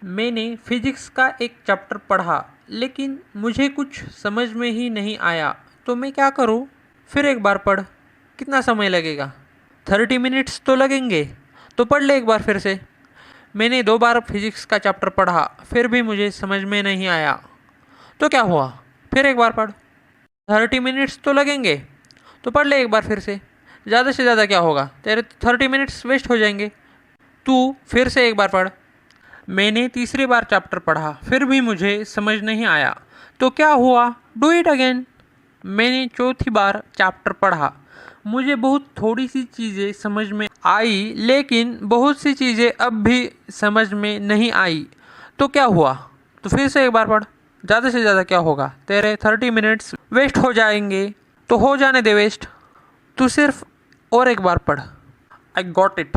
मैंने फिजिक्स का एक चैप्टर पढ़ा लेकिन मुझे कुछ समझ में ही नहीं आया, तो मैं क्या करूँ? फिर एक बार पढ़। कितना समय लगेगा? 30 मिनट्स तो लगेंगे। तो पढ़ ले एक बार फिर से। मैंने 2 बार फिजिक्स का चैप्टर पढ़ा, फिर भी मुझे समझ में नहीं आया, तो क्या हुआ? फिर एक बार पढ़। 30 मिनट्स तो लगेंगे। तो पढ़ ले एक बार फिर से। ज़्यादा से ज़्यादा क्या होगा, तेरे 30 मिनट्स वेस्ट हो जाएंगे। तू फिर से एक बार पढ़। मैंने तीसरी बार चैप्टर पढ़ा, फिर भी मुझे समझ नहीं आया, तो क्या हुआ? Do it again. मैंने चौथी बार चैप्टर पढ़ा, मुझे बहुत थोड़ी सी चीज़ें समझ में आई, लेकिन बहुत सी चीज़ें अब भी समझ में नहीं आई, तो क्या हुआ? तो फिर से एक बार पढ़। ज़्यादा से ज़्यादा क्या होगा, तेरे 30 मिनट्स वेस्ट हो जाएंगे, तो हो जाने दे वेस्ट। तू सिर्फ और एक बार पढ़। I got it,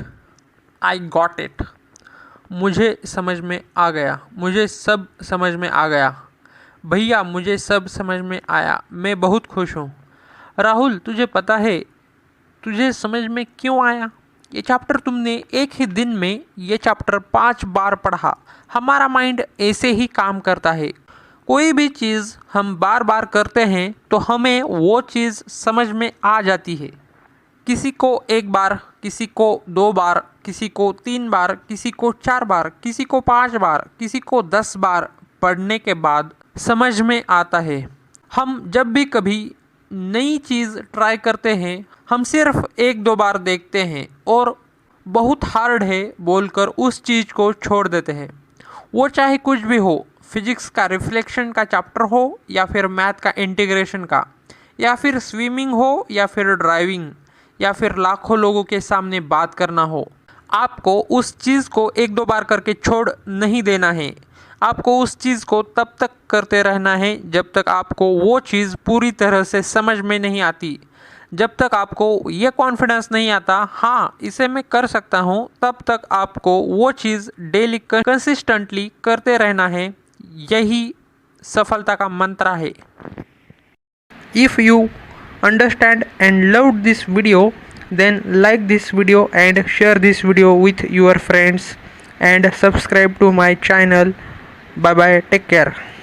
I got it. मुझे समझ में आ गया, मुझे सब समझ में आ गया भैया, मुझे सब समझ में आया। मैं बहुत खुश हूँ। राहुल, तुझे पता है तुझे समझ में क्यों आया? ये चैप्टर तुमने एक ही दिन में ये चैप्टर 5 बार पढ़ा। हमारा माइंड ऐसे ही काम करता है। कोई भी चीज़ हम बार बार करते हैं तो हमें वो चीज़ समझ में आ जाती है। किसी को एक बार, किसी को 2 बार, किसी को 3 बार, किसी को 4 बार, किसी को 5 बार, किसी को 10 बार पढ़ने के बाद समझ में आता है। हम जब भी कभी नई चीज़ ट्राई करते हैं, हम सिर्फ 1-2 बार देखते हैं और बहुत हार्ड है बोलकर उस चीज़ को छोड़ देते हैं। वो चाहे कुछ भी हो, फिजिक्स का रिफ्लेक्शन का चैप्टर हो, या फिर मैथ का इंटीग्रेशन का, या फिर स्विमिंग हो, या फिर ड्राइविंग, या फिर लाखों लोगों के सामने बात करना हो। आपको उस चीज़ को 1-2 बार करके छोड़ नहीं देना है। आपको उस चीज़ को तब तक करते रहना है जब तक आपको वो चीज़ पूरी तरह से समझ में नहीं आती। जब तक आपको ये कॉन्फिडेंस नहीं आता, हाँ इसे मैं कर सकता हूँ, तब तक आपको वो चीज़ डेली कंसिस्टेंटली करते रहना है। यही सफलता का मंत्र है। If you understand and loved this video, then like this video and share this video with your friends and subscribe to my channel. Bye bye, take care.